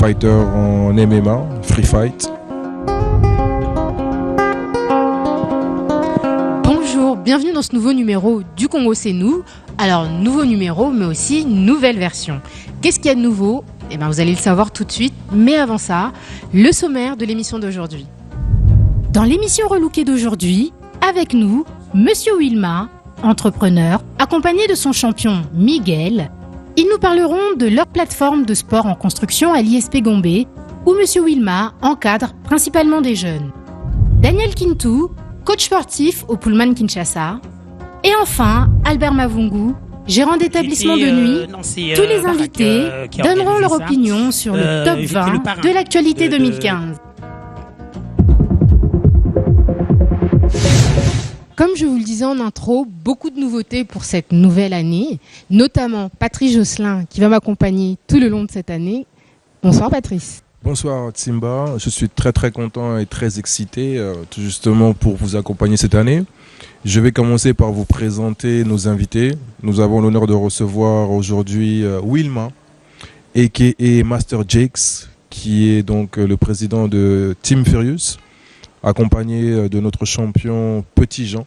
fighter en MMA, free fight. Bonjour, bienvenue dans ce nouveau numéro du Congo c'est nous. Alors nouveau numéro mais aussi nouvelle version. Qu'est-ce qu'il y a de nouveau? Eh bien vous allez le savoir tout de suite, mais avant ça, le sommaire de l'émission d'aujourd'hui. Dans l'émission relookée d'aujourd'hui, avec nous, Monsieur Wilma, entrepreneur, accompagné de son champion Miguel. Ils nous parleront de leur plateforme de sport en construction à l'ISP Gombe, où Monsieur Wilma encadre principalement des jeunes. Daniel Kintou, coach sportif au Pullman Kinshasa. Et enfin, Albert Mavungu, gérant d'établissement de nuit. Tous les invités donneront leur opinion sur le top 20 de l'actualité 2015. Comme je vous le disais en intro, beaucoup de nouveautés pour cette nouvelle année, notamment Patrice Josselin qui va m'accompagner tout le long de cette année. Bonsoir Patrice. Bonsoir Tsimba, je suis très content et très excité tout justement pour vous accompagner cette année. Je vais commencer par vous présenter nos invités. Nous avons l'honneur de recevoir aujourd'hui Wilma, a.k.a. Master Jakes, qui est donc le président de Team Furious, accompagné de notre champion Petit Jean,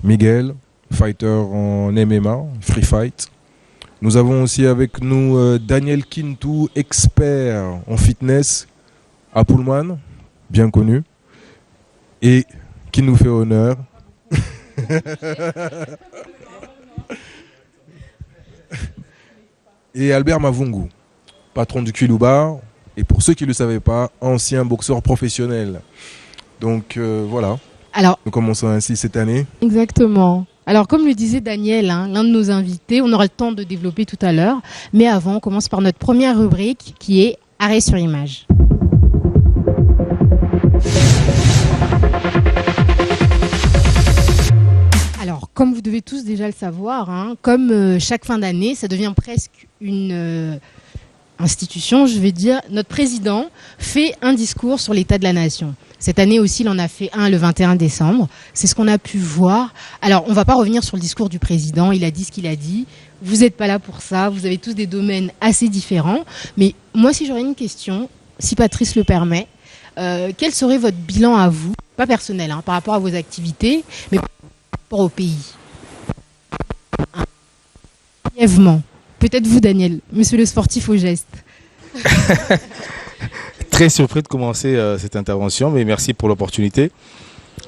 Miguel, fighter en MMA, free fight. Nous avons aussi avec nous Daniel Kintou, expert en fitness à Pullman, bien connu, et qui nous fait honneur. Et Albert Mavungu, patron du Kilouba, et pour ceux qui ne le savaient pas, ancien boxeur professionnel. Donc voilà, alors, nous commençons ainsi cette année. Exactement. Alors comme le disait Daniel, l'un de nos invités, on aura le temps de développer tout à l'heure, mais avant on commence par notre première rubrique qui est Arrêt sur image. Alors comme vous devez tous déjà le savoir, comme chaque fin d'année, ça devient presque une institution, je vais dire, notre président fait un discours sur l'état de la nation. Cette année aussi, il en a fait un le 21 décembre. C'est ce qu'on a pu voir. Alors, on ne va pas revenir sur le discours du président. Il a dit ce qu'il a dit. Vous n'êtes pas là pour ça. Vous avez tous des domaines assez différents. Mais moi, si j'aurais une question, si Patrice le permet, quel serait votre bilan à vous, pas personnel, par rapport à vos activités, mais par rapport au pays? Brièvement. Peut-être vous, Daniel, monsieur le sportif au geste. Très surpris de commencer cette intervention, mais merci pour l'opportunité.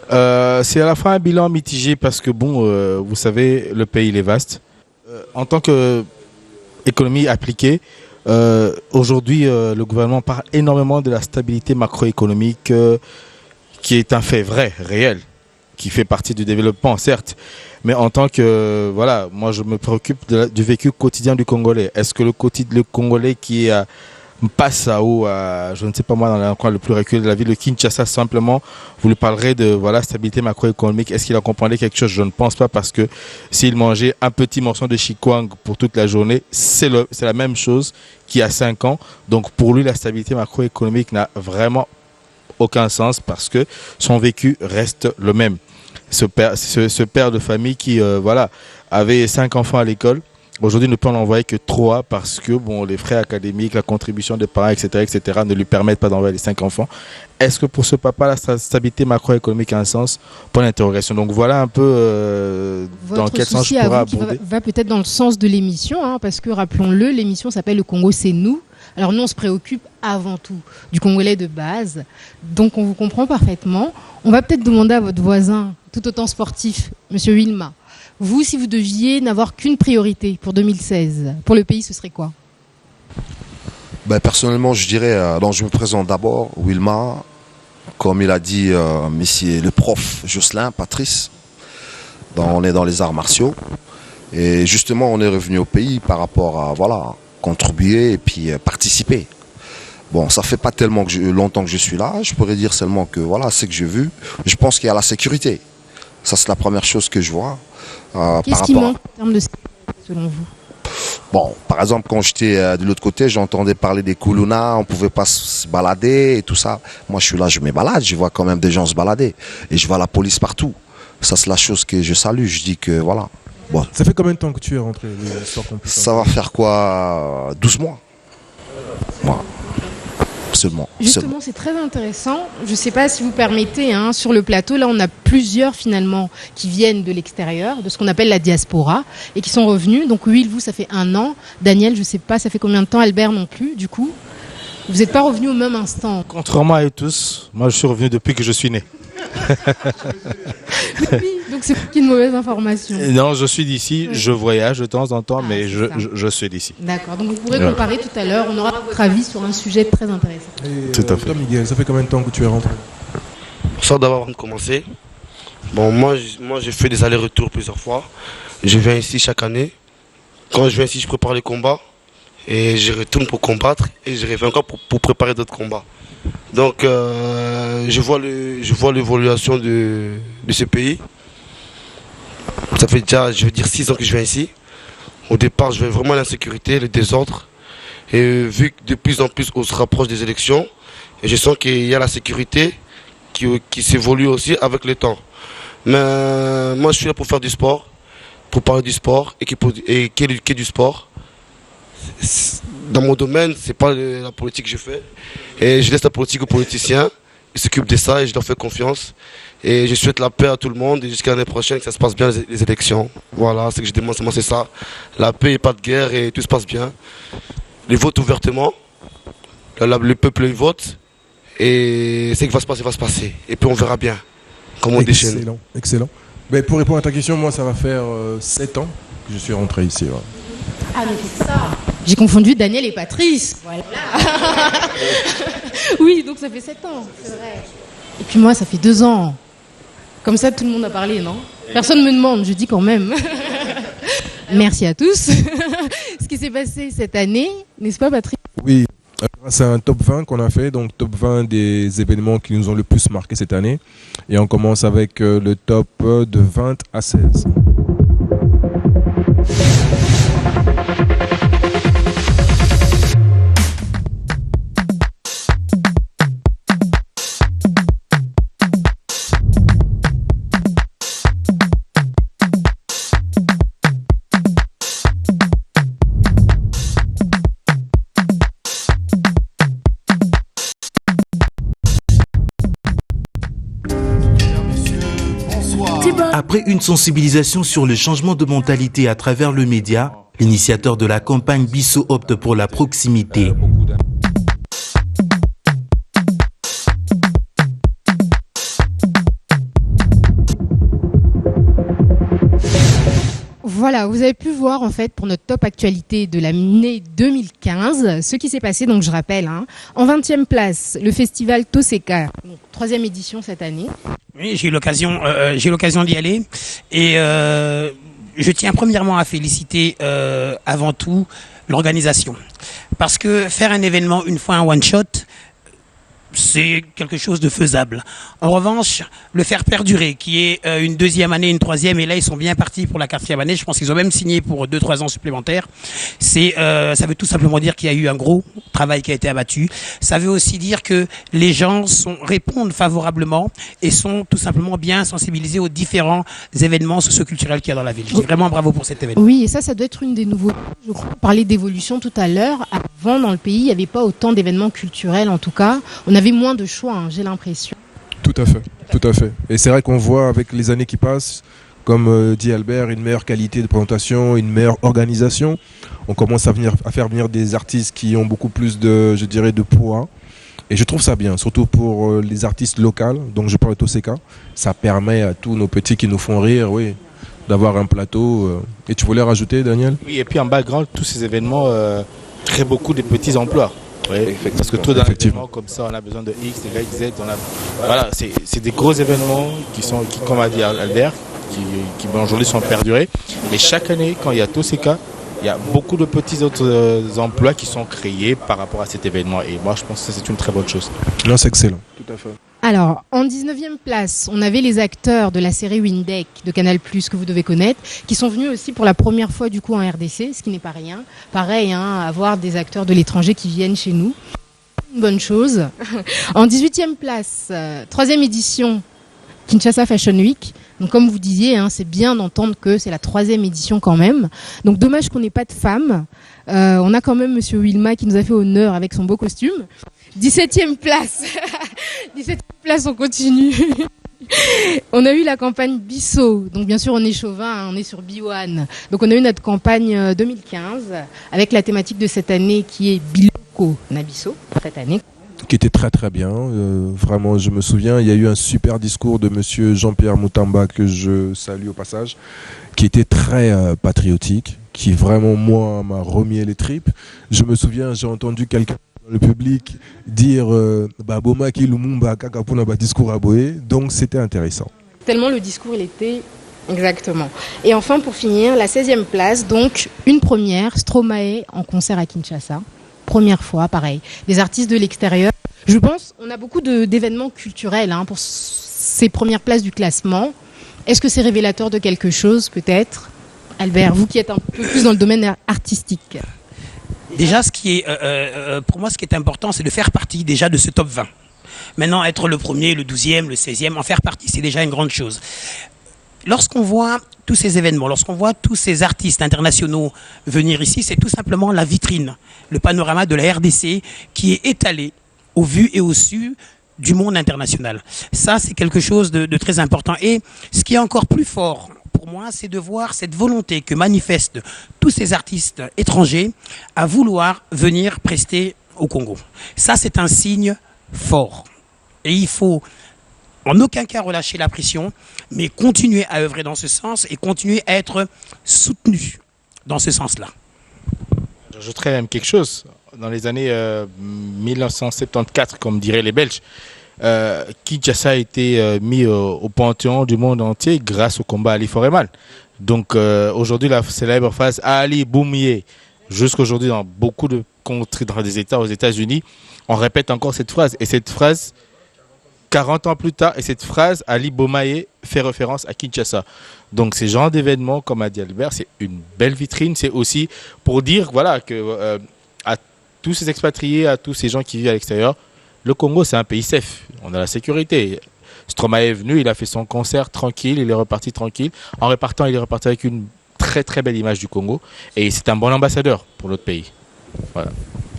C'est à la fois un bilan mitigé parce que, vous savez, le pays il est vaste. En tant qu'économie appliquée, aujourd'hui, le gouvernement parle énormément de la stabilité macroéconomique qui est un fait vrai, réel, qui fait partie du développement, certes. Mais en tant que, moi je me préoccupe du vécu quotidien du Congolais. Est-ce que le Congolais qui passe à haut, je ne sais pas moi, dans l'endroit le plus reculé de la ville de Kinshasa, simplement, vous lui parlerez de stabilité macroéconomique. Est-ce qu'il en comprenait quelque chose? Je ne pense pas, parce que s'il mangeait un petit morceau de chikwang pour toute la journée, c'est la même chose qu'il y a 5 ans. Donc pour lui, la stabilité macroéconomique n'a vraiment aucun sens parce que son vécu reste le même. Ce père de famille qui avait 5 enfants à l'école, aujourd'hui ne peut en envoyer que 3 parce que les frais académiques, la contribution des parents, etc., ne lui permettent pas d'envoyer les 5 enfants. Est-ce que pour ce papa, la stabilité macroéconomique a un sens? Point d'interrogation. Donc voilà un peu dans quel sens je pourrais aborder. Va peut-être dans le sens de l'émission, parce que rappelons-le, l'émission s'appelle Le Congo c'est nous. Alors nous, on se préoccupe avant tout du Congolais de base, donc on vous comprend parfaitement. On va peut-être demander à votre voisin, tout autant sportif, Monsieur Wilma, vous, si vous deviez n'avoir qu'une priorité pour 2016, pour le pays, ce serait quoi? Personnellement, je dirais, je me présente d'abord, Wilma, comme il a dit monsieur le prof Josselin, Patrice, on est dans les arts martiaux, et justement on est revenu au pays par rapport à, contribuer et puis participer. Ça fait pas tellement longtemps que je suis là, je pourrais dire seulement que ce que j'ai vu, je pense qu'il y a la sécurité. Ça, c'est la première chose que je vois. Qu'est-ce qui manque en termes de sécurité, selon vous? Par exemple, quand j'étais de l'autre côté, j'entendais parler des Koulouna, on pouvait pas se balader et tout ça. Moi, je suis là, je me balade, je vois quand même des gens se balader. Et je vois la police partout. Ça, c'est la chose que je salue. Je dis que, Ça fait combien de temps que tu es rentré? Ça va faire quoi? 12 mois. seulement. Justement, c'est très intéressant. Je ne sais pas si vous permettez, hein, sur le plateau, là, on a plusieurs finalement qui viennent de l'extérieur, de ce qu'on appelle la diaspora, et qui sont revenus. Donc, Will, vous, ça fait 1 an. Daniel, je ne sais pas, ça fait combien de temps? Albert non plus, du coup. Vous n'êtes pas revenus au même instant. Contrairement à eux tous, moi je suis revenu depuis que je suis né. Oui, donc c'est une mauvaise information. Non, je suis d'ici, je voyage de temps en temps, mais c'est je, ça. je suis d'ici. D'accord, donc vous pourrez comparer tout à l'heure. On aura votre avis sur un sujet très intéressant. Et, Tout à fait. Toi, Miguel, ça fait combien de temps que tu es rentré? Ça d'abord avant de commencer. Bon, moi j'ai fait des allers-retours plusieurs fois. Je viens ici chaque année. Quand je viens ici, je prépare les combats. Et je retourne pour combattre. Et je reviens encore pour préparer d'autres combats. Donc je vois l'évolution de ce pays. Ça fait déjà, je veux dire, 6 ans que je viens ici. Au départ, je voyais vraiment l'insécurité, le désordre. Et vu que de plus en plus on se rapproche des élections, et je sens qu'il y a la sécurité qui s'évolue aussi avec le temps. Mais moi je suis là pour faire du sport, pour parler du sport et qui est du sport. Dans mon domaine, c'est pas la politique que je fais. Et je laisse la politique aux politiciens. Ils s'occupent de ça et je leur fais confiance. Et je souhaite la paix à tout le monde et jusqu'à l'année prochaine que ça se passe bien les élections. Voilà, ce que je demande, moi c'est ça. La paix et pas de guerre et tout se passe bien. Les votes ouvertement. Le peuple vote. Et ce qui va se passer. Et puis on verra bien comment on déchaîne. Excellent, excellent. Ben, pour répondre à ta question, moi ça va faire 7 ans que je suis rentré ici. Ouais. Ah, mais c'est ça. J'ai confondu Daniel et Patrice. Voilà. Oui, donc ça fait 7 ans, c'est vrai. Et puis moi, ça fait 2 ans. Comme ça, tout le monde a parlé, non? Personne ne me demande, je dis quand même. Merci à tous. Ce qui s'est passé cette année, n'est-ce pas, Patrice? Oui, c'est un top 20 qu'on a fait, donc top 20 des événements qui nous ont le plus marqué cette année. Et on commence avec le top de 20 à 16. Après une sensibilisation sur le changement de mentalité à travers le média, l'initiateur de la campagne Bissau opte pour la proximité. Voilà, vous avez pu voir en fait pour notre top actualité de l'année 2015 ce qui s'est passé, donc je rappelle, hein, en 20e place, le festival Toseka, donc 3e édition cette année. Oui, j'ai eu l'occasion d'y aller et je tiens premièrement à féliciter avant tout l'organisation parce que faire un événement une fois un one shot, c'est quelque chose de faisable. En revanche, le faire perdurer, qui est une 2e année, une 3e, et là ils sont bien partis pour la 4e année. Je pense qu'ils ont même signé pour 2-3 ans supplémentaires. Ça veut tout simplement dire qu'il y a eu un gros travail qui a été abattu. Ça veut aussi dire que les gens répondent favorablement et sont tout simplement bien sensibilisés aux différents événements socioculturels qu'il y a dans la ville. Je dis vraiment bravo pour cet événement. Oui, et ça doit être une des nouveautés. Je crois qu'on parlait d'évolution tout à l'heure. Avant, dans le pays, il n'y avait pas autant d'événements culturels, en tout cas. On avait moins de choix, hein, j'ai l'impression. Tout à fait, tout à fait. Et c'est vrai qu'on voit avec les années qui passent, comme dit Albert, une meilleure qualité de présentation, une meilleure organisation. On commence à faire venir des artistes qui ont beaucoup plus de, je dirais, de poids. Et je trouve ça bien, surtout pour les artistes locaux. Donc je parle de Toseka. Ça permet à tous nos petits qui nous font rire, oui, d'avoir un plateau. Et tu voulais rajouter, Daniel? Oui, et puis en background, tous ces événements créent beaucoup de petits emplois. Oui, parce que tout d'un événement comme ça, on a besoin de X, de Y, Z. Voilà, c'est des gros événements qui, comme a dit Albert, qui aujourd'hui sont perdurés. Mais chaque année, quand il y a Toseka, il y a beaucoup de petits autres emplois qui sont créés par rapport à cet événement. Et moi, je pense que c'est une très bonne chose. Non, c'est excellent. Tout à fait. Alors, en 19e place, on avait les acteurs de la série Windeck de Canal+, que vous devez connaître, qui sont venus aussi pour la première fois du coup en RDC, ce qui n'est pas rien. Pareil, hein, avoir des acteurs de l'étranger qui viennent chez nous. Une bonne chose. En 18e place, 3e édition, Kinshasa Fashion Week. Donc comme vous disiez, hein, c'est bien d'entendre que c'est la 3e édition quand même. Donc dommage qu'on n'ait pas de femmes. On a quand même Monsieur Wilma qui nous a fait honneur avec son beau costume. 17e place. 17e place, on continue. On a eu la campagne Bissau. Donc bien sûr, on est chauvin, hein, on est sur Biwan. Donc on a eu notre campagne 2015 avec la thématique de cette année qui est Biloko Nabisso cette année. Qui était très très bien. Vraiment, je me souviens, il y a eu un super discours de monsieur Jean-Pierre Moutamba que je salue au passage, qui était très patriotique, qui vraiment, moi, m'a remis les tripes. Je me souviens, j'ai entendu quelqu'un dans le public dire Boma ki Lumumba kakapuna ba discours à Boé, donc c'était intéressant. Tellement le discours, il était exactement. Et enfin, pour finir, la 16e place, donc une première, Stromae en concert à Kinshasa. Première fois, pareil. Des artistes de l'extérieur. Je pense, on a beaucoup d'événements culturels hein, pour ces premières places du classement. Est-ce que c'est révélateur de quelque chose, peut-être? Albert, vous qui êtes un peu plus dans le domaine artistique. Déjà, pour moi, ce qui est important, c'est de faire partie déjà de ce top 20. Maintenant, être le premier, le 12e, le 16e, en faire partie, c'est déjà une grande chose. Lorsqu'on voit tous ces événements, lorsqu'on voit tous ces artistes internationaux venir ici, c'est tout simplement la vitrine, le panorama de la RDC qui est étalé au vu et au su du monde international. Ça, c'est quelque chose de très important. Et ce qui est encore plus fort pour moi, c'est de voir cette volonté que manifestent tous ces artistes étrangers à vouloir venir prester au Congo. Ça, c'est un signe fort. Et il faut en aucun cas relâcher la pression, mais continuer à œuvrer dans ce sens et continuer à être soutenu dans ce sens-là. J'ajouterais même quelque chose. Dans les années 1974, comme diraient les Belges, Kinshasa a été mis au panthéon du monde entier grâce au combat Ali Foreman. Donc aujourd'hui, la célèbre phrase Ali Boumie, jusqu'aujourd'hui dans beaucoup de contrées, dans des États, aux États-Unis, on répète encore cette phrase. Et cette phrase, 40 ans plus tard, et cette phrase, Ali Bomaye fait référence à Kinshasa. Donc ces genres d'événements, comme a dit Albert, c'est une belle vitrine. C'est aussi pour dire voilà, que à tous ces expatriés, à tous ces gens qui vivent à l'extérieur, le Congo, c'est un pays safe. On a la sécurité. Stromae est venu, il a fait son concert tranquille, il est reparti tranquille. En repartant, il est reparti avec une très très belle image du Congo. Et c'est un bon ambassadeur pour notre pays. Voilà.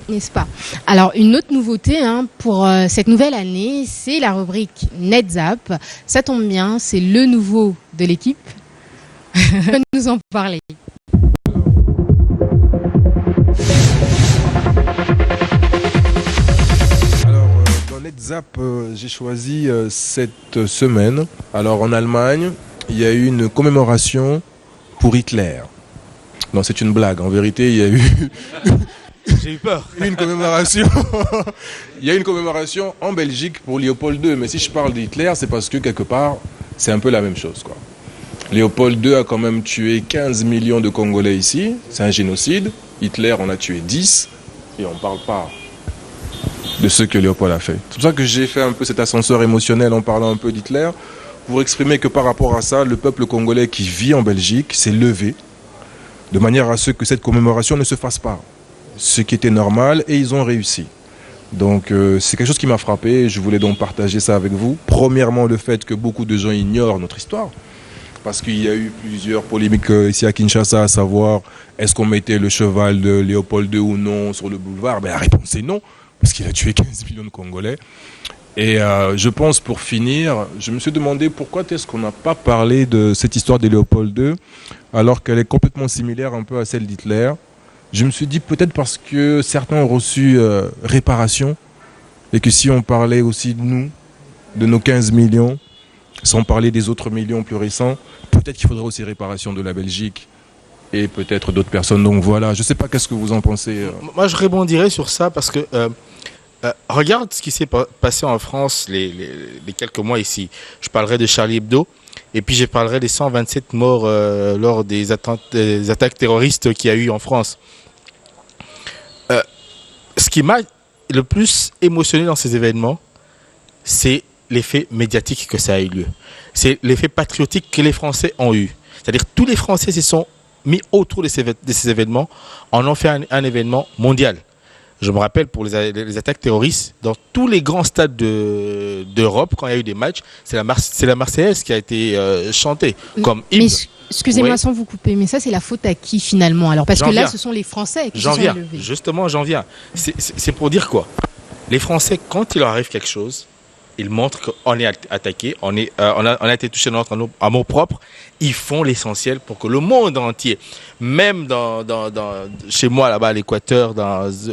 N'est-ce pas? Alors, une autre nouveauté hein, pour cette nouvelle année, c'est la rubrique NetZap. Ça tombe bien, c'est le nouveau de l'équipe. Va nous en parler. Alors, dans NetZap, j'ai choisi cette semaine. Alors, en Allemagne, il y a eu une commémoration pour Hitler. Non, c'est une blague. En vérité, il y a eu... J'ai eu peur. Une commémoration. Il y a une commémoration en Belgique pour Léopold II. Mais si je parle d'Hitler, c'est parce que quelque part, c'est un peu la même chose, quoi. Léopold II a quand même tué 15 millions de Congolais ici. C'est un génocide. Hitler en a tué 10. Et on ne parle pas de ce que Léopold a fait. C'est pour ça que j'ai fait un peu cet ascenseur émotionnel en parlant un peu d'Hitler, pour exprimer que par rapport à ça, le peuple congolais qui vit en Belgique s'est levé de manière à ce que cette commémoration ne se fasse pas. Ce qui était normal, et ils ont réussi. Donc c'est quelque chose qui m'a frappé, je voulais donc partager ça avec vous. Premièrement, le fait que beaucoup de gens ignorent notre histoire, parce qu'il y a eu plusieurs polémiques ici à Kinshasa, à savoir est-ce qu'on mettait le cheval de Léopold II ou non sur le boulevard. Ben, la réponse est non, parce qu'il a tué 15 millions de Congolais. Et je pense, pour finir, je me suis demandé pourquoi est-ce qu'on n'a pas parlé de cette histoire de Léopold II, alors qu'elle est complètement similaire un peu à celle d'Hitler. Je me suis dit peut-être parce que certains ont reçu réparation, et que si on parlait aussi de nous, de nos 15 millions, sans parler des autres millions plus récents, peut-être qu'il faudrait aussi réparation de la Belgique et peut-être d'autres personnes. Donc voilà, je ne sais pas qu'est-ce que vous en pensez. Moi, je rebondirais sur ça parce que regarde ce qui s'est passé en France les quelques mois ici. Je parlerai de Charlie Hebdo. Et puis je parlerai des 127 morts lors des attaques terroristes qu'il y a eu en France. Ce qui m'a le plus émotionné dans ces événements, c'est l'effet médiatique que ça a eu lieu. C'est l'effet patriotique que les Français ont eu. C'est-à-dire tous les Français se sont mis autour de ces événements, en ont fait un événement mondial. Je me rappelle pour les attaques terroristes, dans tous les grands stades d'Europe, quand il y a eu des matchs, c'est la Marseillaise qui a été chantée comme hymne. Excusez-moi Oui. sans vous couper, mais ça c'est la faute à qui finalement? Alors parce que là ce sont les Français qui se sont élevés. Justement, j'en viens. C'est pour dire quoi? Les Français, quand il leur arrive quelque chose, ils montrent qu'on est attaqué, on a été touché dans notre amour propre. Ils font l'essentiel pour que le monde entier, même chez moi là-bas à l'Équateur,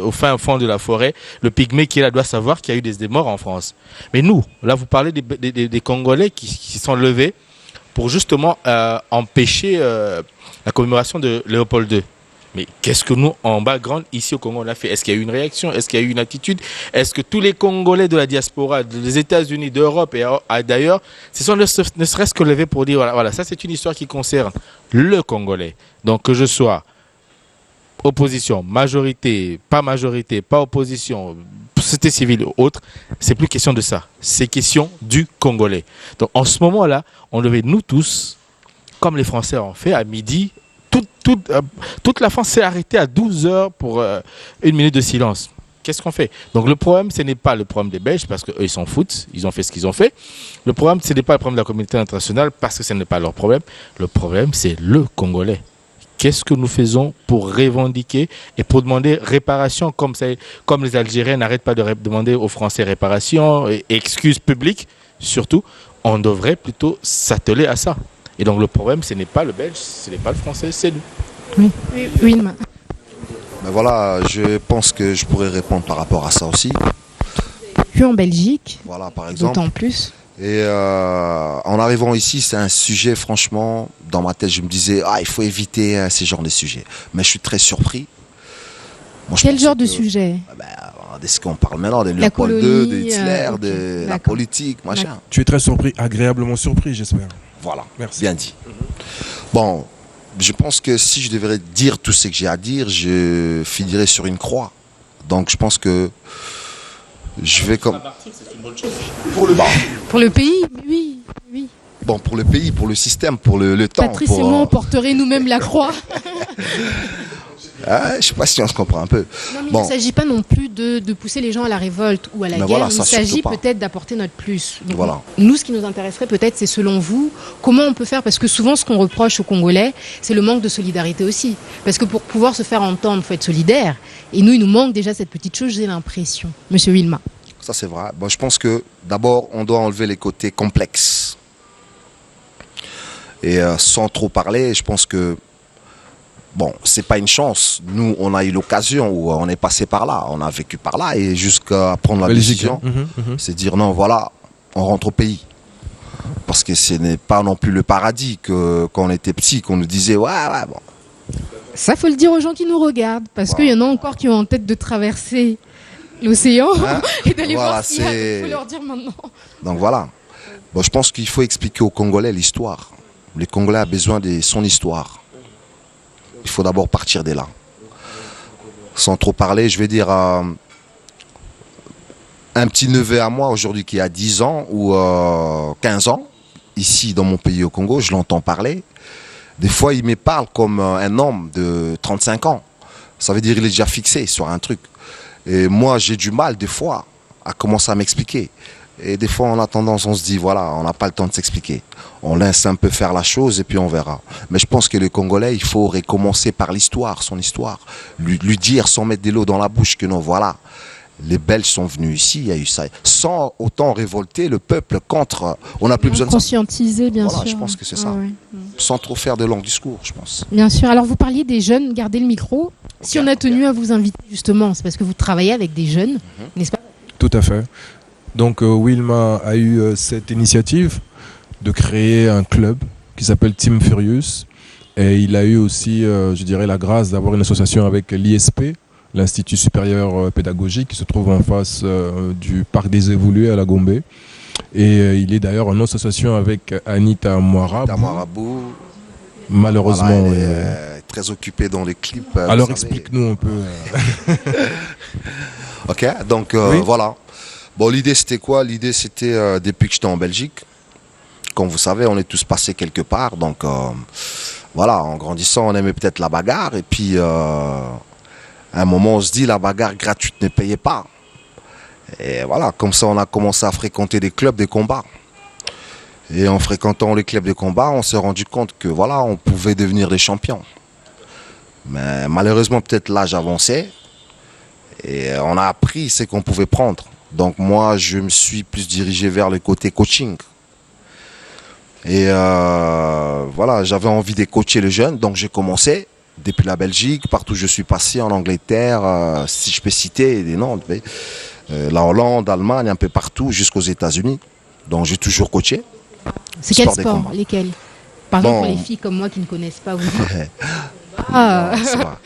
au fin fond de la forêt, le pygmée qui est là doit savoir qu'il y a eu des morts en France. Mais nous, là vous parlez des Congolais qui sont levés pour justement empêcher la commémoration de Léopold II. Mais qu'est-ce que nous, en background, ici au Congo, on a fait? Est-ce qu'il y a eu une réaction? Est-ce qu'il y a eu une attitude? Est-ce que tous les Congolais de la diaspora, des États-Unis, d'Europe et d'ailleurs, se sont ne serait-ce que levés pour dire, voilà, ça c'est une histoire qui concerne le Congolais. Donc que je sois opposition, majorité, pas opposition, société civile ou autre, c'est plus question de ça. C'est question du Congolais. Donc en ce moment-là, on devait nous tous, comme les Français ont fait, à midi, toute la France s'est arrêtée à 12 heures pour une minute de silence. Qu'est-ce qu'on fait? Donc le problème, ce n'est pas le problème des Belges, parce qu'eux, ils s'en foutent, ils ont fait ce qu'ils ont fait. Le problème, ce n'est pas le problème de la communauté internationale, parce que ce n'est pas leur problème. Le problème, c'est le Congolais. Qu'est-ce que nous faisons pour revendiquer et pour demander réparation, comme les Algériens n'arrêtent pas de demander aux Français réparation, et excuses publiques, surtout, on devrait plutôt s'atteler à ça. Et donc le problème, ce n'est pas le Belge, ce n'est pas le Français, c'est nous. Oui. Ben voilà, je pense que je pourrais répondre par rapport à ça aussi. Puis en Belgique, Voilà, par exemple. d'autant plus. Et en arrivant ici, c'est un sujet, franchement, dans ma tête, je me disais, il faut éviter ces genres de sujets. Mais je suis très surpris. Moi, Quel genre de sujet? De ce qu'on parle maintenant, de La Léopold II, colonie, de Hitler, ok, de la d'accord. politique, machin. Tu es très surpris, agréablement surpris, j'espère. Voilà, Merci. bien dit. Bon, je pense que si je devrais dire tout ce que j'ai à dire, je finirais sur une croix. Donc je pense que je vais comme... Pour le pays, oui. Bon, pour le pays, pour le système, pour le temps. Patrice pour, et moi, on porterait nous-mêmes la croix. je sais pas si on se comprend un peu. Non, mais Bon. il ne s'agit pas non plus de pousser les gens à la révolte ou à la Mais guerre. voilà, ça il s'agit surtout pas. peut-être d'apporter notre plus. Donc, Voilà. nous, ce qui nous intéresserait peut-être, c'est selon vous, comment on peut faire? Parce que souvent, ce qu'on reproche aux Congolais, c'est le manque de solidarité aussi. Parce que pour pouvoir se faire entendre, il faut être solidaire. Et nous, il nous manque déjà cette petite chose, j'ai l'impression. Monsieur Wilma. Ça, c'est vrai. Bon, je pense que d'abord, on doit enlever les côtés complexes. Et sans trop parler, je pense que, bon, c'est pas une chance. Nous, on a eu l'occasion où on est passé par là, on a vécu par là, et jusqu'à prendre la Belgique, décision, hein. c'est dire non, voilà, on rentre au pays. Parce que ce n'est pas non plus le paradis que quand on était petit, qu'on nous disait, ouais, bon. Ça, faut le dire aux gens qui nous regardent. Parce qu'il y en a encore qui ont en tête de traverser l'océan et d'aller Voilà, voir s'il y a. c'est- Il faut leur dire maintenant. Donc voilà. Bon, je pense qu'il faut expliquer aux Congolais l'histoire. Le Congolais a besoin de son histoire. Il faut d'abord partir de là. Sans trop parler, je vais dire un petit neveu à moi aujourd'hui qui a 10 ans ou 15 ans, ici dans mon pays au Congo, je l'entends parler. Des fois, il me parle comme un homme de 35 ans. Ça veut dire qu'il est déjà fixé sur un truc. Et moi, j'ai du mal des fois à commencer à m'expliquer. Et des fois, on a tendance, on se dit, voilà, on n'a pas le temps de s'expliquer. On laisse un peu faire la chose et puis on verra. Mais je pense que le Congolais, il faut recommencer par l'histoire, son histoire. Lui dire sans mettre de l'eau dans la bouche que non, voilà, les Belges sont venus ici, il y a eu ça. Sans autant révolter le peuple contre... On n'a plus besoin de ça. Conscientiser, bien Voilà, sûr. je pense que c'est ça. Ouais. Sans trop faire de longs discours, je pense. Bien sûr. Alors, vous parliez des jeunes, gardez le micro. Si on a tenu à vous inviter, justement, c'est parce que vous travaillez avec des jeunes, n'est-ce pas? Tout à fait. Donc Wilma a eu cette initiative de créer un club qui s'appelle Team Furious. Et il a eu aussi, je dirais, la grâce d'avoir une association avec l'ISP, l'Institut supérieur pédagogique, qui se trouve en face du Parc des Évolués à la Gombe. Et il est d'ailleurs en association avec Anita Moirabou. Tamarabou, Malheureusement. voilà, elle est très occupée dans les clips. Alors vous savez. explique-nous un peu. Ok, donc Oui. voilà. Bon, l'idée c'était quoi? L'idée c'était depuis que j'étais en Belgique. Comme vous savez, on est tous passés quelque part. Donc voilà, en grandissant, on aimait peut-être la bagarre. Et puis à un moment, on se dit la bagarre gratuite ne payait pas. Et voilà, comme ça, on a commencé à fréquenter des clubs de combat. Et en fréquentant les clubs de combat, on s'est rendu compte que voilà, on pouvait devenir des champions. Mais malheureusement, peut-être l'âge avançait. Et on a appris ce qu'on pouvait prendre. Donc moi, je me suis plus dirigé vers le côté coaching. Et voilà, j'avais envie de coacher les jeunes, donc j'ai commencé depuis la Belgique, partout où je suis passé, en Angleterre, si je peux citer des noms, la Hollande, l'Allemagne, un peu partout, jusqu'aux États-Unis. Donc j'ai toujours coaché. C'est quel Sport des sport? combats. Lesquels? Par exemple, Bon. pour les filles comme moi qui ne connaissent pas, vous dites. Ah, ça va.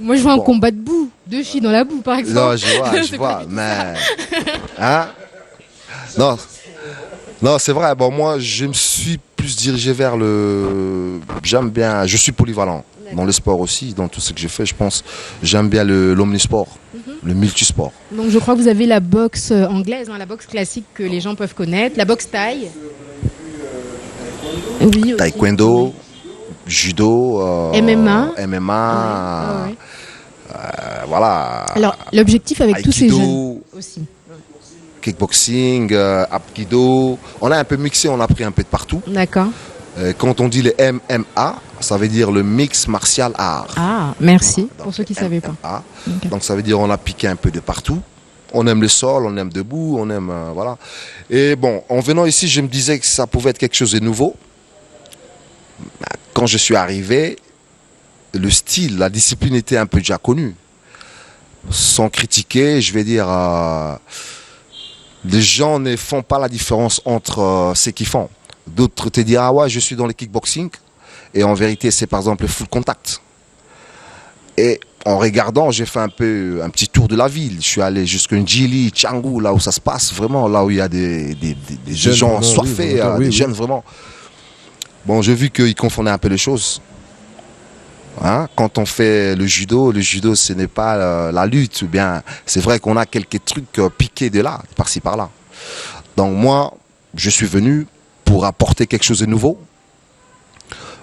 Moi, je vois un Bon. combat de boue. 2 filles dans la boue, par exemple. Non, je C'est vois, pas du tout mais... Hein? Non, non, c'est vrai, bon, moi, je me suis plus dirigé vers le... J'aime bien, je suis polyvalent dans le sport aussi, dans tout ce que j'ai fait, je pense. J'aime bien l'omnisport, le multisport. Donc, je crois que vous avez la boxe anglaise, hein, la boxe classique que les gens peuvent connaître, la boxe thaï. Oui, aussi. Taekwondo, judo, MMA. MMA, Ouais. voilà. Alors, l'objectif avec tous ces jeunes Aikido, aussi. kickboxing, Apkido. On a un peu mixé, on a pris un peu de partout. D'accord. Quand on dit le MMA, ça veut dire le mix martial art. Ah, merci. Donc, Pour ceux qui ne savaient pas. MMA. Ok. Donc ça veut dire on a piqué un peu de partout. On aime le sol, on aime debout, on aime voilà. Et bon, en venant ici, je me disais que ça pouvait être quelque chose de nouveau. Quand je suis arrivé, le style, la discipline était un peu déjà connue. Sans critiquer, je vais dire, les gens ne font pas la différence entre ce qu'ils font. D'autres te diront, ah ouais, je suis dans le kickboxing. Et en vérité, c'est par exemple le full contact. Et en regardant, j'ai fait un petit tour de la ville. Je suis allé jusqu'à Njili, Canggu, là où ça se passe, vraiment, là où il y a des Jeunes, gens vraiment, soifés, oui, oui, des oui. jeunes vraiment. Bon, j'ai vu qu'ils confondaient un peu les choses. Hein? Quand on fait le judo, ce n'est pas la lutte. Ou bien, c'est vrai qu'on a quelques trucs piqués de là, par-ci, par-là. Donc moi, je suis venu pour apporter quelque chose de nouveau.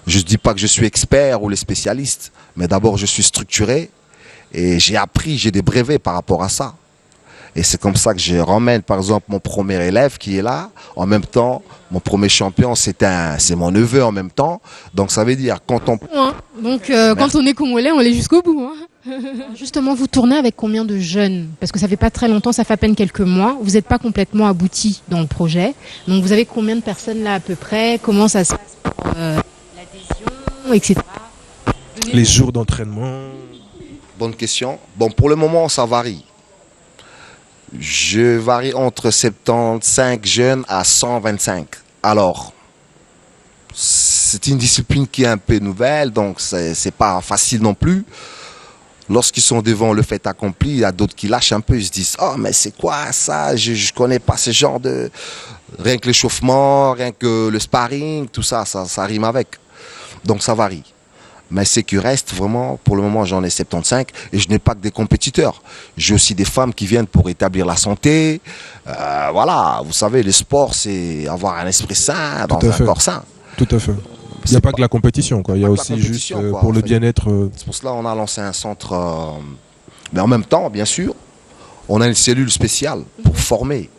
Je ne dis pas que je suis expert ou les spécialistes, mais d'abord je suis structuré et j'ai appris, j'ai des brevets par rapport à ça. Et c'est comme ça que je ramène par exemple mon premier élève qui est là. En même temps, mon premier champion, c'est mon neveu en même temps. Donc ça veut dire quand on... Hein. Donc, quand on est congolais, on l'est jusqu'au bout. Hein. Justement, vous tournez avec combien de jeunes? Parce que ça fait pas très longtemps, ça fait à peine quelques mois. Vous n'êtes pas complètement abouti dans le projet. Donc, vous avez combien de personnes là à peu près? Comment ça se passe pour l'adhésion, etc. Les jours d'entraînement. Bonne question. Bon, pour le moment, ça varie. Je varie entre 75 jeunes à 125. Alors, c'est une discipline qui est un peu nouvelle, donc c'est pas facile non plus. Lorsqu'ils sont devant le fait accompli, il y a d'autres qui lâchent un peu, ils se disent « Oh, mais c'est quoi ça? Je connais pas ce genre de... » Rien que l'échauffement, rien que le sparring, tout ça, ça rime avec. Donc ça varie. Mais ce qui reste, vraiment, pour le moment, j'en ai 75 et je n'ai pas que des compétiteurs. J'ai aussi des femmes qui viennent pour établir la santé. Voilà, vous savez, le sport, c'est avoir un esprit sain dans Tout à un fait. corps sain. Tout à fait. Il n'y a pas que la compétition, quoi. Il y a Pas que la aussi juste compétition, quoi, pour en le fait. bien-être. C'est pour cela qu'on a lancé un centre. Mais en même temps, bien sûr, on a une cellule spéciale pour former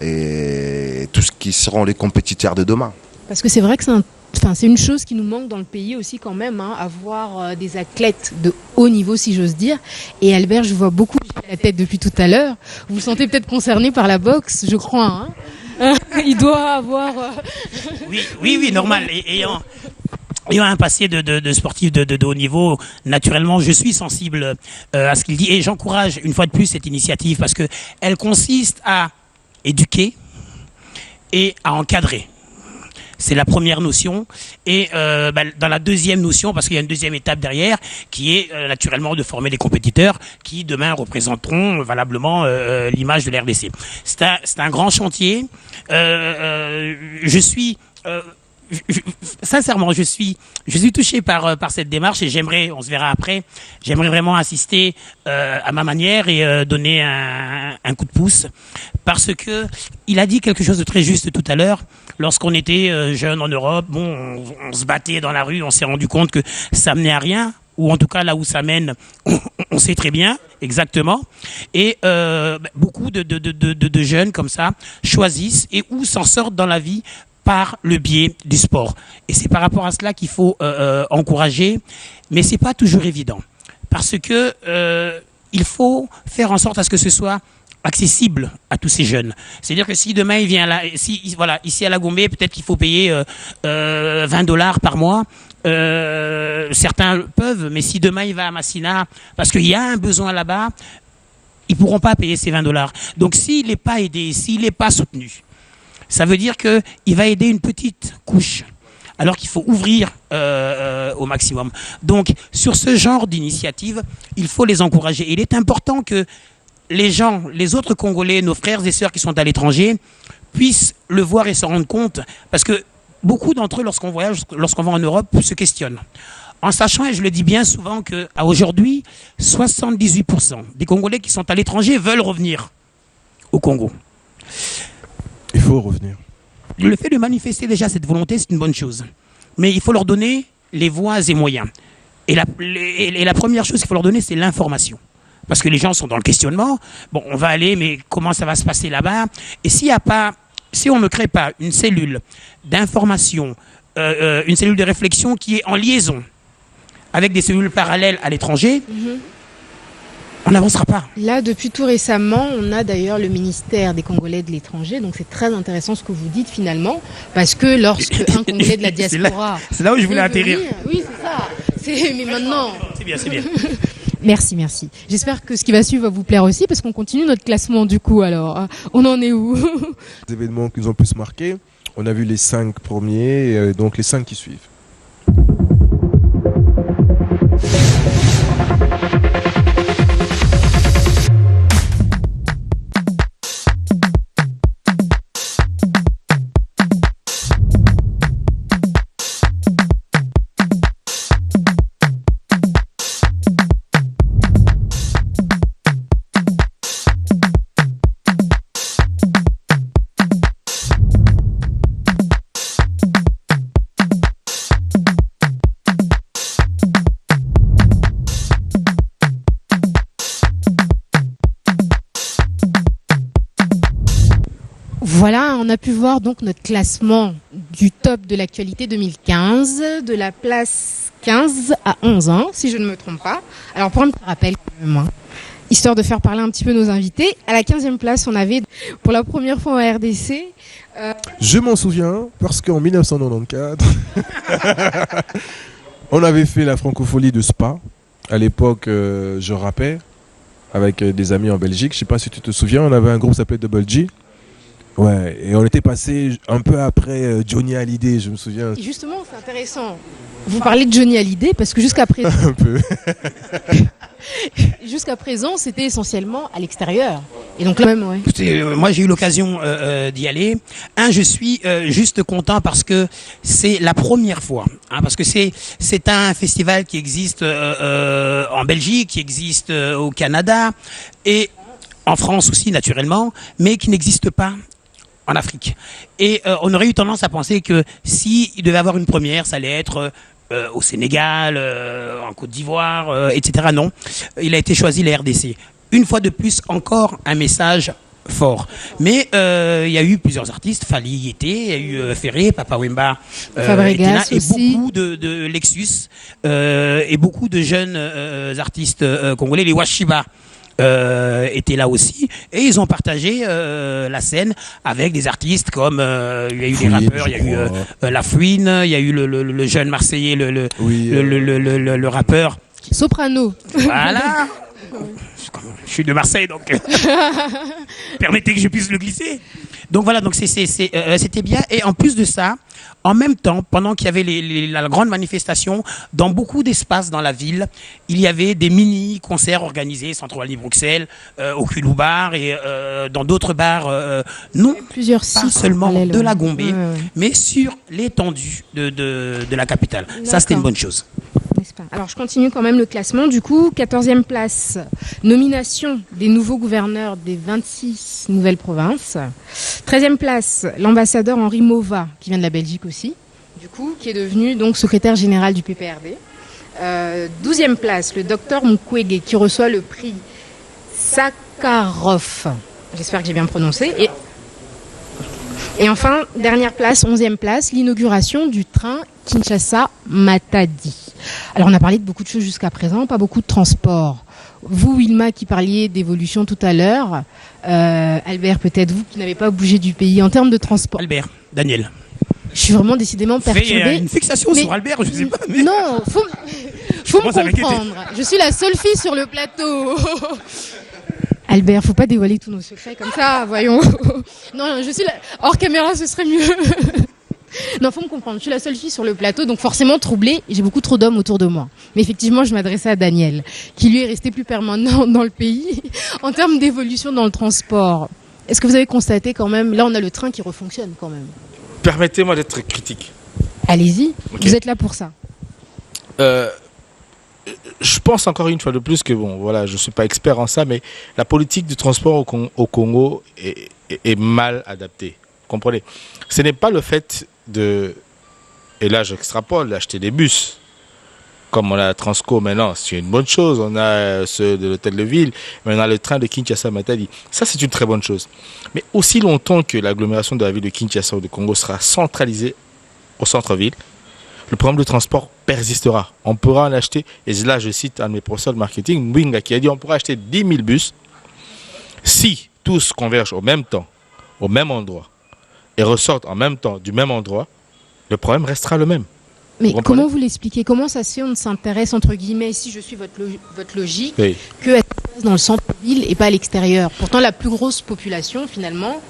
et tout ce qui seront les compétiteurs de demain. Parce que c'est vrai que c'est une chose qui nous manque dans le pays aussi quand même, hein, avoir des athlètes de haut niveau, si j'ose dire. Et Albert, je vois beaucoup la tête depuis tout à l'heure. Vous vous sentez peut-être concerné par la boxe, je crois. Hein. Il doit avoir... Oui, normal. Ayant un passé de sportif de haut niveau, naturellement, je suis sensible à ce qu'il dit. Et j'encourage une fois de plus cette initiative parce que elle consiste à éduquer et à encadrer. C'est la première notion. Et dans la deuxième notion, parce qu'il y a une deuxième étape derrière, qui est naturellement de former des compétiteurs qui demain représenteront valablement l'image de l'RDC. C'est un grand chantier. Sincèrement, je suis touché par cette démarche et on se verra après, j'aimerais vraiment assister à ma manière et donner un coup de pouce parce que il a dit quelque chose de très juste tout à l'heure. Lorsqu'on était jeune en Europe, on se battait dans la rue, on s'est rendu compte que ça menait à rien, ou en tout cas là où ça mène, on sait très bien exactement. Et beaucoup de jeunes comme ça choisissent et ou s'en sortent dans la vie par le biais du sport. Et c'est par rapport à cela qu'il faut encourager, mais c'est pas toujours évident. Parce que il faut faire en sorte à ce que ce soit accessible à tous ces jeunes. C'est-à-dire que si demain il vient là, ici à la Gombe, peut-être qu'il faut payer $20 par mois. Certains peuvent, mais si demain il va à Massina, parce qu'il y a un besoin là-bas, ils pourront pas payer ces $20. Donc s'il n'est pas aidé, s'il n'est pas soutenu, ça veut dire qu'il va aider une petite couche, alors qu'il faut ouvrir au maximum. Donc sur ce genre d'initiative, il faut les encourager. Il est important que les autres Congolais, nos frères et sœurs qui sont à l'étranger, puissent le voir et s'en rendre compte, parce que beaucoup d'entre eux, lorsqu'on voyage, lorsqu'on va en Europe, se questionnent. En sachant, et je le dis bien souvent, qu'à aujourd'hui, 78% des Congolais qui sont à l'étranger veulent revenir au Congo. Il faut revenir. Le fait de manifester déjà cette volonté, c'est une bonne chose. Mais il faut leur donner les voies et moyens. Et la première chose qu'il faut leur donner, c'est l'information. Parce que les gens sont dans le questionnement. Bon, on va aller, mais comment ça va se passer là-bas? Et si on ne crée pas une cellule d'information, une cellule de réflexion qui est en liaison avec des cellules parallèles à l'étranger, on n'avancera pas. Là, depuis tout récemment, on a d'ailleurs le ministère des Congolais de l'étranger, donc c'est très intéressant ce que vous dites finalement, parce que lorsque un Congolais de la diaspora... C'est là où je voulais atterrir. Oui, c'est ça. Mais maintenant... C'est bien, c'est bien. Merci. J'espère que ce qui va suivre va vous plaire aussi, parce qu'on continue notre classement du coup. Alors, on en est où? Les événements qui nous ont plus marqué, on a vu les 5 premiers, donc les 5 qui suivent. Voilà, on a pu voir donc notre classement du top de l'actualité 2015, de la place 15 à 11, si je ne me trompe pas. Alors pour un petit rappel quand même, histoire de faire parler un petit peu nos invités, à la 15e place, on avait pour la première fois en RDC... Je m'en souviens, parce qu'en 1994, on avait fait la francophonie de Spa. À l'époque, je rappais avec des amis en Belgique. Je ne sais pas si tu te souviens, on avait un groupe qui s'appelait Double G. Ouais, et on était passé un peu après Johnny Hallyday, je me souviens. Et justement, c'est intéressant. Vous parlez de Johnny Hallyday parce que jusqu'à présent... Un peu. Jusqu'à présent, c'était essentiellement à l'extérieur. Et donc là même, ouais. Écoutez, moi j'ai eu l'occasion d'y aller. Je suis juste content parce que c'est la première fois. Parce que c'est un festival qui existe en Belgique, qui existe au Canada et en France aussi naturellement, mais qui n'existe pas en Afrique. Et on aurait eu tendance à penser que s'il devait avoir une première, ça allait être au Sénégal, en Côte d'Ivoire, etc. Non, il a été choisi la RDC. Une fois de plus, encore un message fort. Mais il y a eu plusieurs artistes, Fally y était, il y a eu Ferré, Papa Wemba, Fabregas et aussi. beaucoup de Lexus et beaucoup de jeunes artistes congolais, les Washiba. Étaient là aussi et ils ont partagé la scène avec des artistes comme il y a eu des rappeurs, il y a eu La Fouine, il y a eu le jeune Marseillais, le rappeur Soprano. Voilà. Je suis de Marseille, donc permettez que je puisse le glisser. Donc voilà, donc c'était bien. Et en plus de ça, en même temps, pendant qu'il y avait la grande manifestation, dans beaucoup d'espaces dans la ville, il y avait des mini-concerts organisés, Centre Wallis Bruxelles, au Culou Bar et dans d'autres bars, non Plusieurs pas sites seulement parallèles, de la ouais. Gombe, Ouais. mais sur l'étendue de la capitale. Ça, c'était une bonne chose. N'est-ce pas? Alors je continue quand même le classement. Du coup, 14e place, nomination des nouveaux gouverneurs des 26 nouvelles provinces. 13e place, l'ambassadeur Henri Mova, qui vient de la Belgique aussi, du coup, qui est devenu donc secrétaire général du PPRD. 12e place, le docteur Mukwege, qui reçoit le prix Sakharov. J'espère que j'ai bien prononcé. Et enfin, dernière place, 11e place, l'inauguration du train Kinshasa-Matadi. Alors on a parlé de beaucoup de choses jusqu'à présent, pas beaucoup de transport. vous, Wilma, qui parliez d'évolution tout à l'heure, Albert, peut-être vous qui n'avez pas bougé du pays en termes de transport. Albert, Daniel. Je suis vraiment décidément perturbée. Une fixation Mais- sur Albert, je sais pas. Mais... Non, faut me commence à m'inquiéter. comprendre. Je suis la seule fille sur le plateau. Albert, faut pas dévoiler tous nos secrets comme ça, voyons. Non, je suis hors caméra, ce serait mieux. Non, faut me comprendre. Je suis la seule fille sur le plateau, donc forcément troublée. J'ai beaucoup trop d'hommes autour de moi. Mais effectivement, je m'adressais à Daniel, qui lui est resté plus permanent dans le pays. En termes d'évolution dans le transport, est-ce que vous avez constaté quand même, là on a le train qui refonctionne quand même. Permettez-moi d'être critique. Allez-y, Ok. vous êtes là pour ça. Je pense encore une fois de plus que, bon, voilà, je ne suis pas expert en ça, mais la politique du transport au Congo est mal adaptée. Comprenez? Ce n'est pas le fait de, et là j'extrapole, d'acheter des bus, comme on a la Transco maintenant, c'est une bonne chose. On a ceux de l'hôtel de ville, mais on a le train de Kinshasa-Matadi. Ça, c'est une très bonne chose. Mais aussi longtemps que l'agglomération de la ville de Kinshasa ou de Congo sera centralisée au centre-ville, le problème de transport persistera. On pourra en acheter, et là je cite un de mes professeurs de marketing, Mwinga, qui a dit on pourra acheter 10 000 bus si tous convergent au même temps, au même endroit, et ressortent en même temps du même endroit, le problème restera le même. Mais Vous comprenez? comment vous l'expliquez? Comment ça se fait on ne s'intéresse, entre guillemets, si je suis votre logique, Oui. que à ce qui se passe dans le centre-ville et pas à l'extérieur? Pourtant, la plus grosse population, finalement,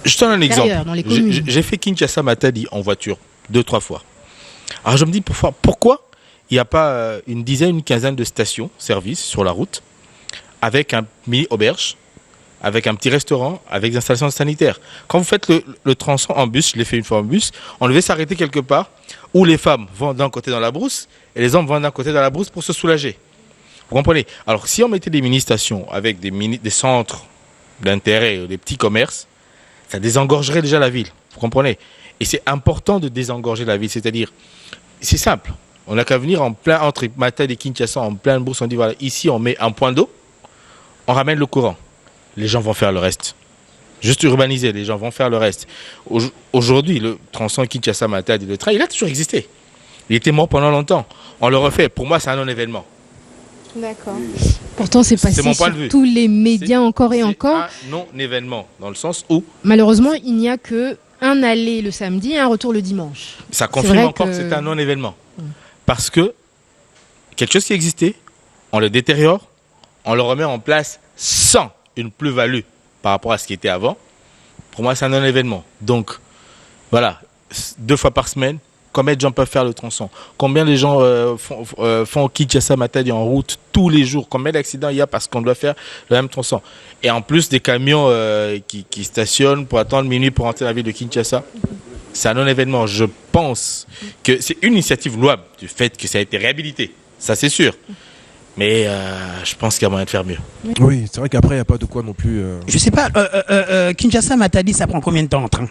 Je te donne un exemple. Extérieur, dans les communes. J'ai fait Kinshasa-Matadi en voiture 2-3 fois. Alors je me dis pourquoi il n'y a pas une dizaine, une quinzaine de stations-service sur la route avec un mini-auberge, avec un petit restaurant, avec des installations sanitaires. Quand vous faites le tronçon en bus, je l'ai fait une fois en bus, on devait s'arrêter quelque part où les femmes vont d'un côté dans la brousse et les hommes vont d'un côté dans la brousse pour se soulager. Vous comprenez? Alors si on mettait des mini-stations avec des centres d'intérêt, des petits commerces, ça désengorgerait déjà la ville. Vous comprenez? Et c'est important de désengorger la ville. C'est-à-dire, c'est simple. On n'a qu'à venir en plein entre Matadi et Kinshasa, en pleine bourse. On dit voilà, ici on met un point d'eau, on ramène le courant. Les gens vont faire le reste. Juste urbaniser, les gens vont faire le reste. Aujourd'hui, le tronçon Kinshasa-Matadi, le train, il a toujours existé. Il était mort pendant longtemps. On le refait. Pour moi, c'est un non-événement. D'accord. Pourtant, c'est passé mon point sur de vue. tous les médias encore et encore. C'est un non-événement, dans le sens où Malheureusement, il n'y a que un aller le samedi et un retour le dimanche. ça confirme vrai encore que- que c'est un non-événement. Parce que quelque chose qui existait, on le détériore, on le remet en place sans une plus-value par rapport à ce qui était avant. Pour moi, c'est un non-événement. Donc, voilà, 2 fois par semaine, combien de gens peuvent faire le tronçon? Combien de gens font Kinshasa-Matadi en route tous les jours? Combien d'accidents il y a parce qu'on doit faire le même tronçon? Et en plus, des camions qui stationnent pour attendre minuit pour entrer dans la ville de Kinshasa. C'est un non-événement. Je pense que c'est une initiative louable du fait que ça a été réhabilité. Ça, c'est sûr. Mais je pense qu'il y a moyen de faire mieux. Oui, c'est vrai qu'après, il n'y a pas de quoi non plus. Je sais pas, Kinshasa-Matadi, ça prend combien de temps en train?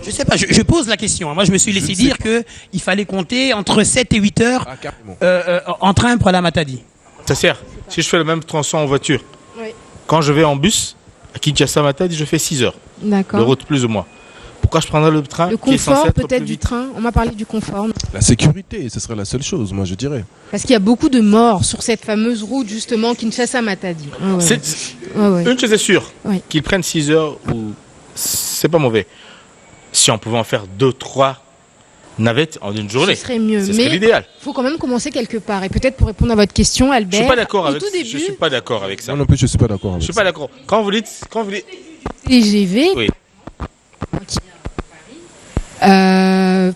Je sais pas, je pose la question. Moi, je me suis laissé dire qu'il fallait compter entre 7 et 8 heures Ah, carrément. en train pour aller à Matadi. Ça sert. Si je fais le même tronçon en voiture, Oui. quand je vais en bus à Kinshasa-Matadi, je fais 6 heures de D'accord. route plus ou moins. Pourquoi je prendrais le train Le qui est censé confort être peut-être plus du vite? train. On m'a parlé du confort. La sécurité, ce serait la seule chose, moi, je dirais. Parce qu'il y a beaucoup de morts sur cette fameuse route, justement, Kinshasa-Matadi. Ah ouais. C'est- Ouais, ouais. Une chose est sûre, Oui. qu'ils prennent 6 heures, ou c'est pas mauvais. Si on pouvait en faire 2-3 navettes en une journée, Ce serait mieux. ce serait Mais l'idéal. il faut quand même commencer quelque part. Et peut-être pour répondre à votre question, Je Albert, suis pas d'accord avec. au tout Je début, suis pas d'accord avec ça. Moi non plus, je suis pas d'accord Je avec suis ça. pas d'accord. Quand vous dites, TGV, oui.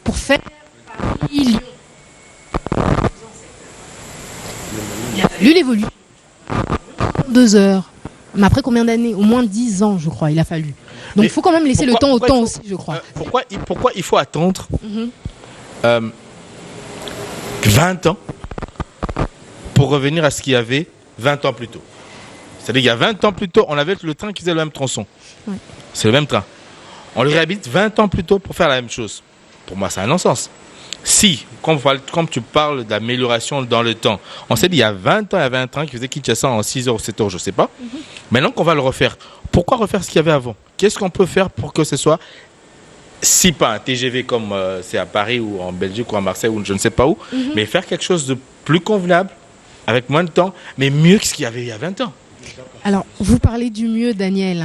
pour faire Paris-Lyon. Il a fallu l'évoluer. 2 heures. Mais après combien d'années? Au moins 10 ans, je crois, il a fallu. Donc Mais il faut quand même laisser le temps au pourquoi temps il aussi, je crois. Pourquoi il faut attendre Mhm. 20 ans pour revenir à ce qu'il y avait 20 ans plus tôt? C'est-à-dire qu'il y a 20 ans plus tôt, on avait le train qui faisait le même tronçon. Ouais. C'est le même train. On le réhabite 20 ans plus tôt pour faire la même chose. Pour moi, c'est un non-sens. Si, comme tu parles d'amélioration dans le temps, on s'est dit il y a 20 ans, il y avait un train qui faisait Kinshasa en 6 heures ou 7 heures, je ne sais pas. Maintenant qu'on va le refaire, pourquoi refaire ce qu'il y avait avant? Qu'est-ce qu'on peut faire pour que ce soit, si pas un TGV comme c'est à Paris ou en Belgique ou à Marseille ou je ne sais pas où, mais faire quelque chose de plus convenable, avec moins de temps, mais mieux que ce qu'il y avait il y a 20 ans. Alors, vous parlez du mieux, Daniel.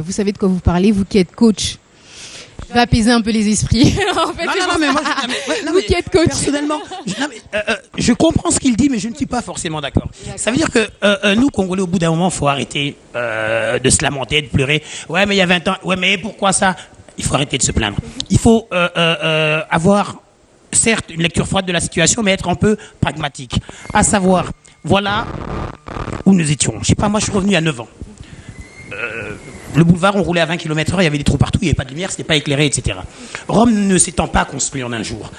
Vous savez de quoi vous parlez, vous qui êtes coach. Je vais apaiser un peu les esprits. En fait, vous qui êtes coach. Personnellement, je comprends ce qu'il dit, mais je ne suis pas forcément d'accord. Ça veut dire que nous, Congolais, au bout d'un moment, il faut arrêter de se lamenter, de pleurer. Ouais, mais il y a 20 ans. Ouais, mais pourquoi ça? Il faut arrêter de se plaindre. Il faut avoir, certes, une lecture froide de la situation, mais être un peu pragmatique. À savoir, voilà où nous étions. Je sais pas, moi, je suis revenu à 9 ans. Le boulevard, on roulait à 20 km/h, il y avait des trous partout, il n'y avait pas de lumière, c'était pas éclairé, etc. Rome ne s'étant pas construit en un jour.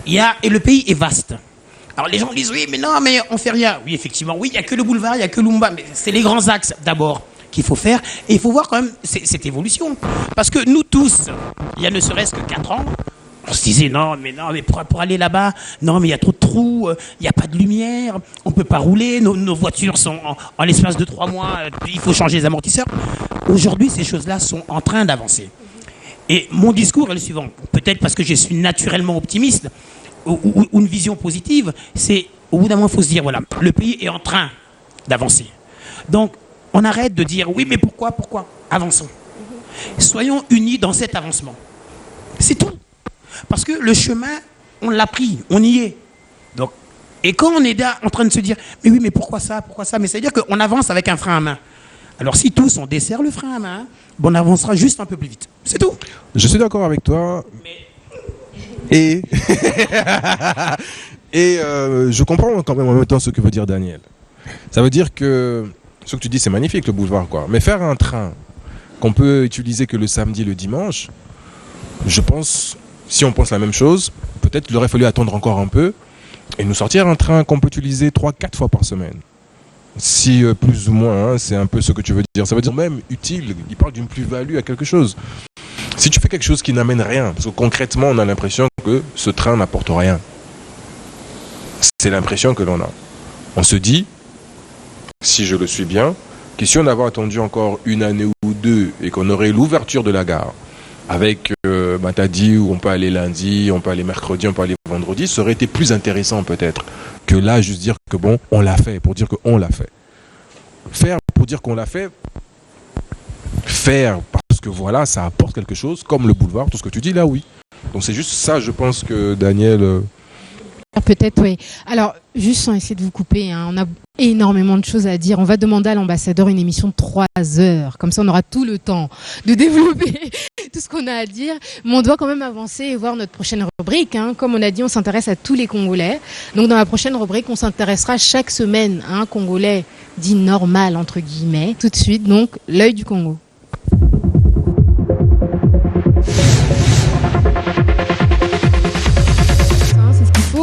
Et le pays est vaste. Alors les gens disent, oui, mais non, mais on fait rien. Oui, effectivement, oui, il n'y a que le boulevard, il n'y a que Lumumba, mais c'est les grands axes d'abord qu'il faut faire. Et il faut voir quand même cette évolution. Parce que nous tous, il y a ne serait-ce que 4 ans, on se disait, non, mais pour aller là-bas, non, mais il y a trop de trous, il n'y a pas de lumière, on ne peut pas rouler, nos voitures sont en l'espace de 3 mois, il faut changer les amortisseurs. Aujourd'hui, ces choses-là sont en train d'avancer. Et mon discours est le suivant, peut-être parce que je suis naturellement optimiste, ou une vision positive, c'est, au bout d'un moment, il faut se dire, voilà, le pays est en train d'avancer. Donc, on arrête de dire, oui, mais pourquoi? Avançons. Soyons unis dans cet avancement. C'est tout. Parce que le chemin, on l'a pris, on y est. Donc, et quand on est là en train de se dire, mais oui, mais pourquoi ça? Mais c'est-à-dire qu'on avance avec un frein à main. Alors si tous on desserre le frein à main, on avancera juste un peu plus vite. C'est tout. Je suis d'accord avec toi. Et je comprends quand même en même temps ce que veut dire Daniel. Ça veut dire que ce que tu dis, c'est magnifique, le boulevard, quoi. Mais faire un train qu'on peut utiliser que le samedi et le dimanche, je pense, si on pense la même chose, peut-être qu'il aurait fallu attendre encore un peu et nous sortir un train qu'on peut utiliser 3-4 fois par semaine. Si plus ou moins, c'est un peu ce que tu veux dire. Ça veut dire même utile, il parle d'une plus-value à quelque chose. Si tu fais quelque chose qui n'amène rien, parce que concrètement on a l'impression que ce train n'apporte rien. C'est l'impression que l'on a. On se dit, si je le suis bien, que si on avait attendu encore 1 année ou 2 et qu'on aurait l'ouverture de la gare, avec t'as dit où on peut aller lundi, on peut aller mercredi, on peut aller vendredi, ça aurait été plus intéressant peut-être que là juste dire que bon, on l'a fait, pour dire qu'on l'a fait. Faire pour dire qu'on l'a fait, faire parce que voilà, ça apporte quelque chose, comme le boulevard, tout ce que tu dis là, oui. Donc c'est juste ça, je pense que Daniel... Peut-être, oui. Alors, juste sans essayer de vous couper, on a énormément de choses à dire. On va demander à l'ambassadeur une émission de 3 heures. Comme ça, on aura tout le temps de développer tout ce qu'on a à dire. Mais on doit quand même avancer et voir notre prochaine rubrique. Comme on a dit, on s'intéresse à tous les Congolais. Donc, dans la prochaine rubrique, on s'intéressera chaque semaine à un Congolais dit normal, entre guillemets. Tout de suite, donc, l'œil du Congo.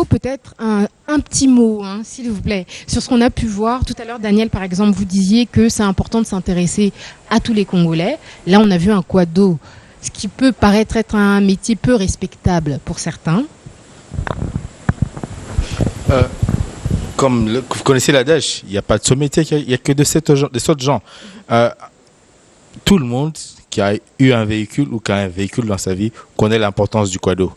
Peut-être un petit mot, s'il vous plaît, sur ce qu'on a pu voir. Tout à l'heure, Daniel, par exemple, vous disiez que c'est important de s'intéresser à tous les Congolais. Là, on a vu un quado, ce qui peut paraître être un métier peu respectable pour certains. Comme vous connaissez l'adage, il n'y a pas de ce métier, il n'y a que de sortes de gens. Tout le monde qui a eu un véhicule ou qui a un véhicule dans sa vie connaît l'importance du quado.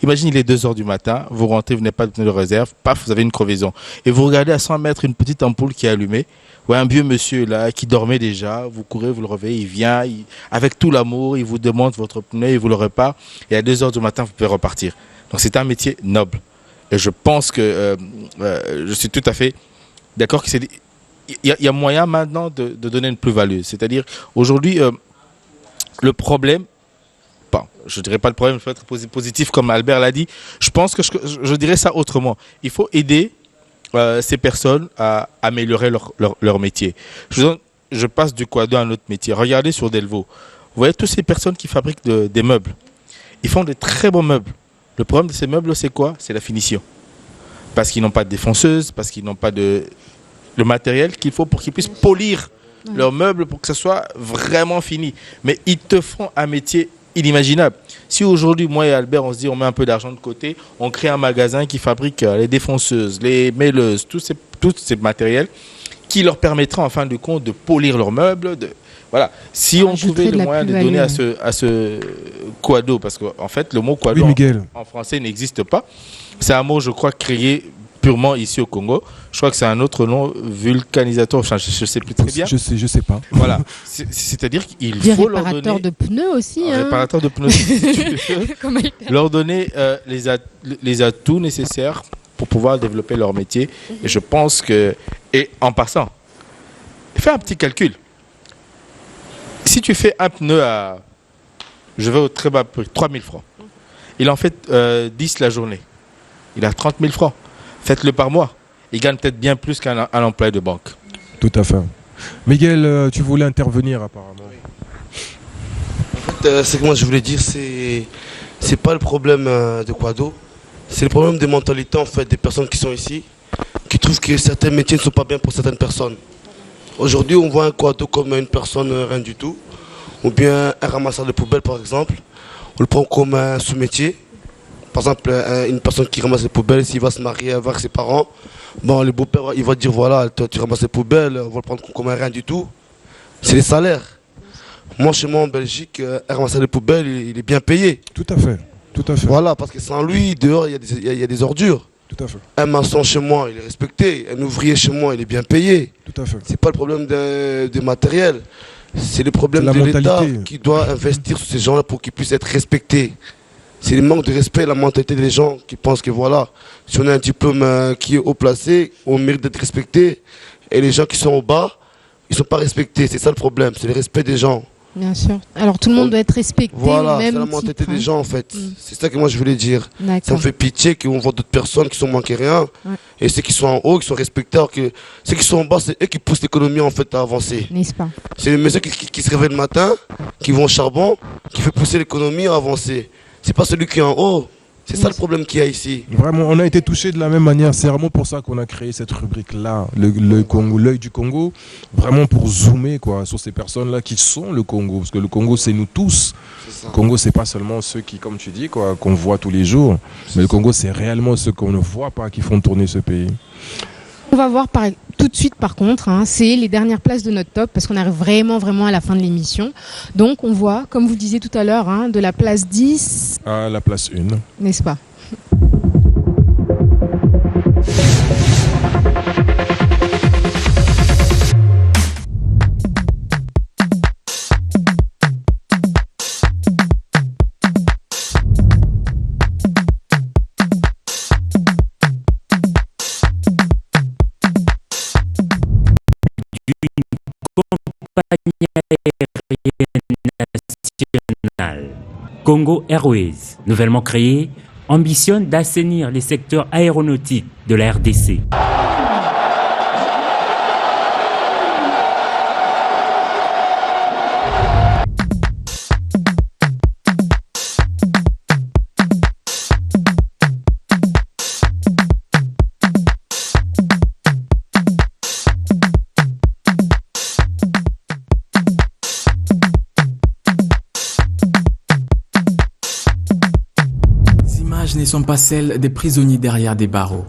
Imaginez, il est 2 h du matin, vous rentrez, vous n'avez pas de pneu de réserve, paf, vous avez une crevaison. Et vous regardez à 100 mètres une petite ampoule qui est allumée, ou un vieux monsieur là qui dormait déjà, vous courez, vous le réveillez, il vient, avec tout l'amour, il vous demande votre pneu, il vous le répare, et à 2 h du matin, vous pouvez repartir. Donc c'est un métier noble. Et je pense que je suis tout à fait d'accord que il y a moyen maintenant de donner une plus-value. C'est-à-dire, aujourd'hui, le problème, bon, je ne dirais pas le problème, il faut être positif comme Albert l'a dit. Je pense que je dirais ça autrement. Il faut aider ces personnes à améliorer leur métier. Je passe du quado à un autre métier. Regardez sur Delvaux. Vous voyez toutes ces personnes qui fabriquent des meubles. Ils font de très bons meubles. Le problème de ces meubles, c'est quoi? C'est la finition. Parce qu'ils n'ont pas de défonceuse, parce qu'ils n'ont pas le matériel qu'il faut pour qu'ils puissent polir leurs meubles pour que ce soit vraiment fini. Mais ils te font un métier inimaginable. Si aujourd'hui, moi et Albert, on se dit on met un peu d'argent de côté, on crée un magasin qui fabrique les défonceuses, les mêleuses, tous ces matériels qui leur permettra en fin de compte de polir leurs meubles. Voilà. Si on trouvait le moyen de donner à ce quado, parce qu'en fait, le mot quado en français n'existe pas. C'est un mot, je crois, créé purement ici au Congo. Je crois que c'est un autre nom, vulcanisateur, enfin, je ne sais plus très bien. Je sais pas. Voilà, c'est-à-dire qu'il Des faut leur réparateurs donner... de pneus aussi. Hein. Réparateur de pneus, si tu veux. Comment il- Leur donner les atouts nécessaires pour pouvoir développer leur métier. Et je pense que... Et en passant, fais un petit calcul. Si tu fais un pneu à... Je vais au très bas prix, 3 000 francs. Il en fait 10 la journée. Il a 30 000 francs. Faites-le par mois. Il gagne peut-être bien plus qu'un employé de banque. Tout à fait. Miguel, tu voulais intervenir apparemment. C'est que moi je voulais dire, c'est pas le problème de Quado, c'est le problème des mentalités en fait des personnes qui sont ici, qui trouvent que certains métiers ne sont pas bien pour certaines personnes. Aujourd'hui, on voit un Quado comme une personne rien du tout, ou bien un ramasseur de poubelles par exemple. On le prend comme un sous-métier. Par exemple, une personne qui ramasse les poubelles, s'il va se marier avec ses parents, bon, le beau-père, il va dire voilà, toi tu ramasses les poubelles, on va le prendre comme un rien du tout. C'est les salaires. Moi, chez moi en Belgique, un ramasseur de poubelles, il est bien payé. Tout à fait. Tout à fait. Voilà, parce que sans lui, dehors, il y a des ordures. Tout à fait. Un maçon chez moi, il est respecté. Un ouvrier chez moi, il est bien payé. Tout à fait. C'est pas le problème de matériel. C'est le problème C'est de la l'État mentalité. qui doit investir sur ces gens-là pour qu'ils puissent être respectés. C'est le manque de respect, la mentalité des gens qui pensent que voilà, si on a un diplôme qui est haut placé, on mérite d'être respecté. Et les gens qui sont au bas, ils sont pas respectés. C'est ça le problème, c'est le respect des gens. Bien sûr. Alors tout le monde doit être respecté Voilà, au c'est même la mentalité titre, hein. des gens en fait. Mm. C'est ça que moi je voulais dire. Ça D'accord. me fait pitié qu'on voit d'autres personnes qui sont manquées rien. Ouais. Et ceux qui sont en haut, qui sont respectés, alors que ceux qui sont en bas, c'est eux qui poussent l'économie en fait à avancer. N'est-ce pas? C'est les messieurs qui se réveillent le matin, qui vont au charbon, qui fait pousser l'économie à avancer. C'est pas celui qui est en haut. C'est ça le problème qu'il y a ici. Vraiment, on a été touché de la même manière. C'est vraiment pour ça qu'on a créé cette rubrique-là, le Congo, l'œil du Congo, vraiment pour zoomer quoi sur ces personnes-là qui sont le Congo, parce que le Congo c'est nous tous. C'est ça. Le Congo c'est pas seulement ceux qui, comme tu dis quoi, qu'on voit tous les jours, mais le Congo c'est réellement ceux qu'on ne voit pas qui font tourner ce pays. On va voir tout de suite par contre, hein, c'est les dernières places de notre top parce qu'on arrive vraiment à la fin de l'émission. Donc on voit, comme vous disiez tout à l'heure, hein, de la place 10, À la place 1. n'est-ce pas? Congo Airways, nouvellement créé, ambitionne d'assainir les secteurs aéronautiques de la RDC. Les images ne sont pas celles des prisonniers derrière des barreaux.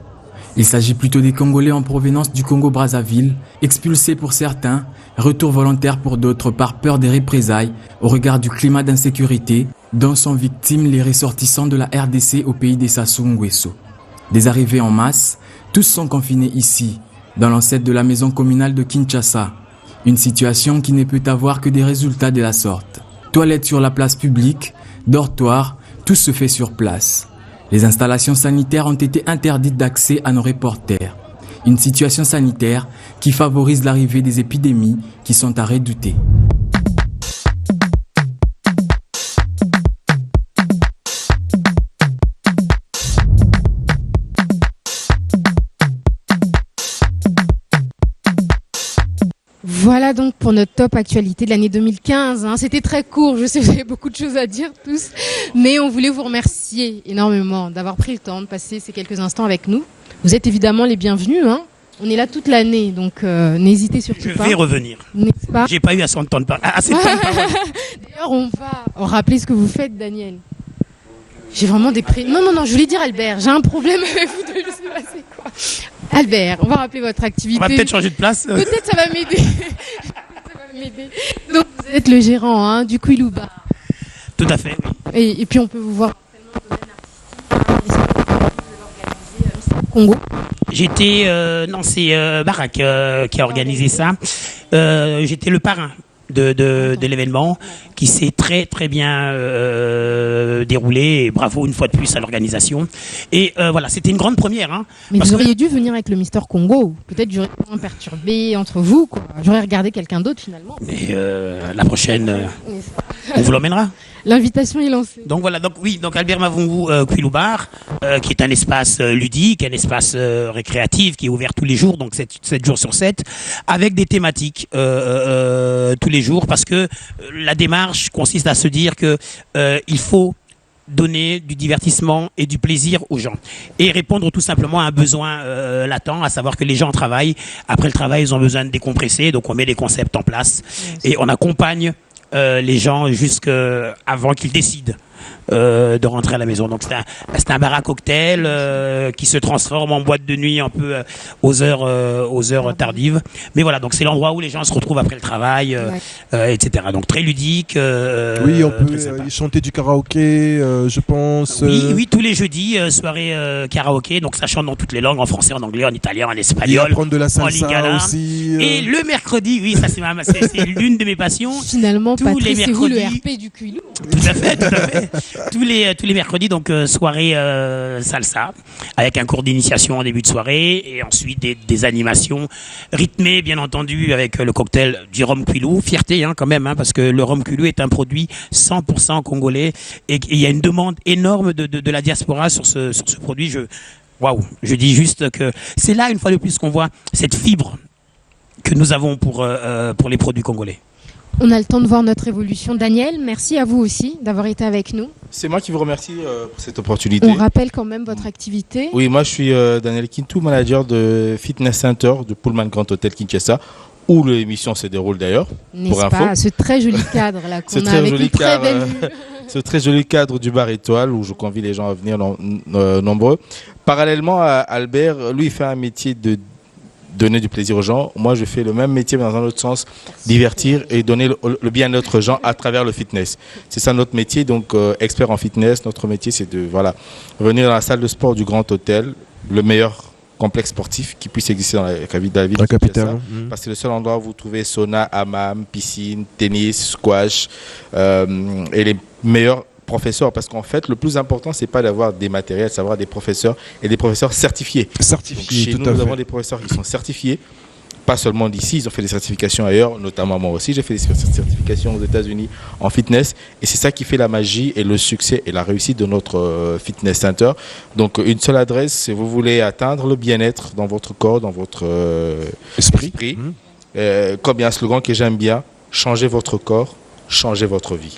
Il s'agit plutôt des Congolais en provenance du Congo-Brazzaville, expulsés pour certains, retour volontaire pour d'autres par peur des représailles au regard du climat d'insécurité dont sont victimes les ressortissants de la RDC au pays des Sassou Nguesso. Des arrivées en masse, tous sont confinés ici, dans l'ancêtre de la maison communale de Kinshasa. Une situation qui ne peut avoir que des résultats de la sorte. Toilettes sur la place publique, dortoirs, tout se fait sur place. Les installations sanitaires ont été interdites d'accès à nos reporters. Une situation sanitaire qui favorise l'arrivée des épidémies qui sont à redouter. Voilà donc pour notre top actualité de l'année 2015. Hein. C'était très court, je sais que vous avez beaucoup de choses à dire tous, mais on voulait vous remercier énormément d'avoir pris le temps de passer ces quelques instants avec nous. Vous êtes évidemment les bienvenus, hein. On est là toute l'année, donc n'hésitez surtout Je pas. vais revenir. N'est-ce pas? J'ai pas eu assez de temps de parole. D'ailleurs, on va rappeler ce que vous faites, Daniel. J'ai vraiment des Non, je voulais dire Albert. J'ai un problème avec vous deux, je sais pas c'est quoi. Albert, on va rappeler votre activité. On va peut-être changer de place. Peut-être ça va m'aider. Ça va m'aider. Donc vous êtes le gérant hein, du Kwiluba. Tout à fait. Et puis on peut vous voir au Congo. J'étais, non, c'est Barak qui a organisé ça. J'étais le parrain de l'événement qui s'est très très bien déroulé. Et bravo une fois de plus à l'organisation. Et voilà, c'était une grande première. Hein, mais vous auriez dû venir avec le Mister Congo. Peut-être j'aurais moins perturbé entre vous. J'aurais regardé quelqu'un d'autre finalement. Et la prochaine, on vous l'emmènera. L'invitation est lancée. Donc voilà, donc Albert Mavungu Kwilu-Bar, qui est un espace ludique, un espace récréatif qui est ouvert tous les jours, donc 7 jours sur 7, avec des thématiques tous les jours, parce que la démarche consiste à se dire que il faut donner du divertissement et du plaisir aux gens et répondre tout simplement à un besoin latent, à savoir que les gens travaillent. Après le travail, ils ont besoin de décompresser, donc on met des concepts en place et on accompagne les gens jusqu'avant qu'ils décident de rentrer à la maison. Donc c'est un bar à cocktail qui se transforme en boîte de nuit un peu aux heures tardives. Mais voilà, donc c'est l'endroit où les gens se retrouvent après le travail, etc. Donc très ludique. Oui, on peut chanter du karaoké, je pense. Oui, tous les jeudis, soirée karaoké. Donc ça chante dans toutes les langues, en français, en anglais, en italien, en espagnol, apprendre de la en salsa lingala. aussi. Et le mercredi, oui, ça c'est l'une de mes passions. Finalement, Tous Patrice, les c'est vous le mercredis. RP du Kwilu. Tout à fait, tout à fait. Tous les mercredis, donc soirée salsa, avec un cours d'initiation en début de soirée, et ensuite des animations rythmées, bien entendu, avec le cocktail du rhum Kwilu. Fierté, quand même, parce que le rhum Kwilu est un produit 100% congolais, et il y a une demande énorme de la diaspora sur ce produit. Je dis juste que c'est là, une fois de plus, qu'on voit cette fibre que nous avons pour les produits congolais. On a le temps de voir notre évolution. Daniel, merci à vous aussi d'avoir été avec nous. C'est moi qui vous remercie pour cette opportunité. On rappelle quand même votre activité. Oui, moi je suis Daniel Kintou, manager de Fitness Center de Pullman Grand Hotel Kinshasa, où l'émission se déroule d'ailleurs. N'est-ce pas, ce très joli cadre là qu'on a avec une très belle vue. Ce très joli cadre du bar étoile où je convie les gens à venir nombreux. Parallèlement à Albert, lui il fait un métier de donner du plaisir aux gens. Moi, je fais le même métier, mais dans un autre sens, divertir et donner le bien-être aux gens à travers le fitness. C'est ça notre métier, donc expert en fitness. Notre métier, c'est de venir dans la salle de sport du Grand Hôtel, le meilleur complexe sportif qui puisse exister dans la ville de capitale. Parce que c'est le seul endroit où vous trouvez sauna, hammam, piscine, tennis, squash et les meilleurs professeurs, parce qu'en fait le plus important c'est pas d'avoir des matériels, c'est d'avoir des professeurs et des professeurs certifiés. Donc, chez nous avons des professeurs qui sont certifiés, pas seulement d'ici, ils ont fait des certifications ailleurs, notamment moi aussi j'ai fait des certifications aux États-Unis en fitness, et c'est ça qui fait la magie et le succès et la réussite de notre fitness center. Donc une seule adresse, si vous voulez atteindre le bien-être dans votre corps, dans votre esprit. Comme il y a un slogan que j'aime bien, changez votre corps, changez votre vie.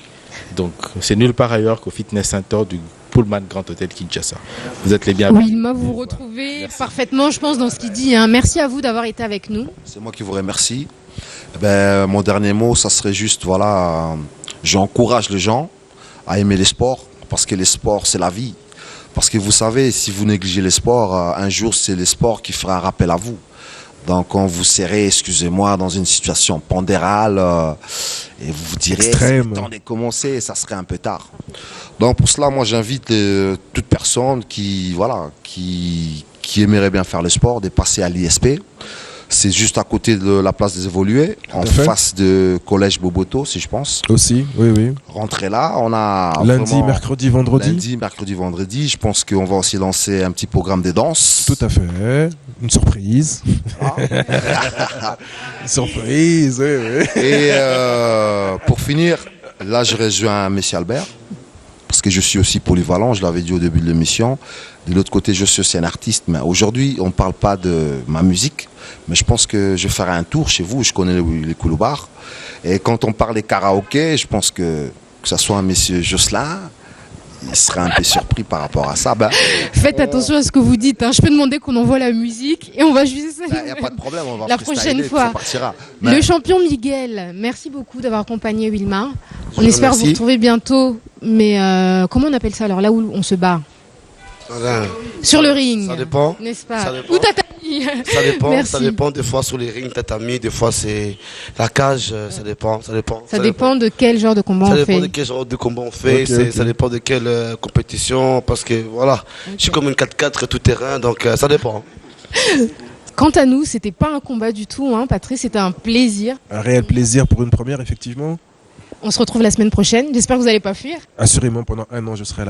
Donc, c'est nulle part ailleurs qu'au Fitness Center du Pullman Grand Hotel Kinshasa. Vous êtes les bienvenus. Wilma, vous vous retrouvez parfaitement, je pense, dans ce qu'il dit. Merci à vous d'avoir été avec nous. C'est moi qui vous remercie. Mon dernier mot, ça serait juste, j'encourage les gens à aimer les sports, parce que les sports, c'est la vie. Parce que vous savez, si vous négligez les sports, un jour, c'est les sports qui feront un rappel à vous. Donc, quand vous serez, excusez-moi, dans une situation pondérale, et vous vous direz, c'est le temps de commencer, ça serait un peu tard. Donc, pour cela, moi, j'invite toute personne qui aimerait bien faire le sport, de passer à l'ISP. C'est juste à côté de la place des évolués, en face de collège Boboto, si je pense. Aussi, oui. Rentrez là, on a lundi, mercredi, vendredi. Lundi, mercredi, vendredi. Je pense qu'on va aussi lancer un petit programme de danse. Tout à fait, une surprise. Une surprise, oui. Et pour finir, là je rejoins Monsieur Albert, parce que je suis aussi polyvalent, je l'avais dit au début de l'émission. De l'autre côté, je suis aussi un artiste, mais aujourd'hui, on ne parle pas de ma musique, mais je pense que je ferai un tour chez vous, je connais les Kwilu-Bar. Et quand on parle des karaokés, je pense que ce soit un monsieur Jocelyn, il serait un peu surpris par rapport à ça. Faites attention à ce que vous dites, je peux demander qu'on envoie la musique et on va juger ça. Il n'y a pas de problème, on va la prochaine fois. Mais... Le champion Miguel, merci beaucoup d'avoir accompagné Wilma. On espère vous retrouver bientôt, mais comment on appelle ça alors, là où on se bat? Sur le ring. Ça dépend. N'est-ce pas? Ça dépend. Ou tatami. Ça dépend. Merci. Ça dépend. Des fois sur les rings, tatami. Des fois c'est la cage. Ça dépend. Ça dépend de quel genre de combat on fait. Ça dépend de quel genre de combat on fait. Ça dépend de quelle compétition. Parce que voilà, je suis comme une 4x4 tout terrain. Donc ça dépend. Quant à nous, c'était pas un combat du tout, hein, Patrice, c'était un plaisir. Un réel plaisir pour une première, effectivement. On se retrouve la semaine prochaine. J'espère que vous n'allez pas fuir. Assurément, pendant 1 an, je serai là.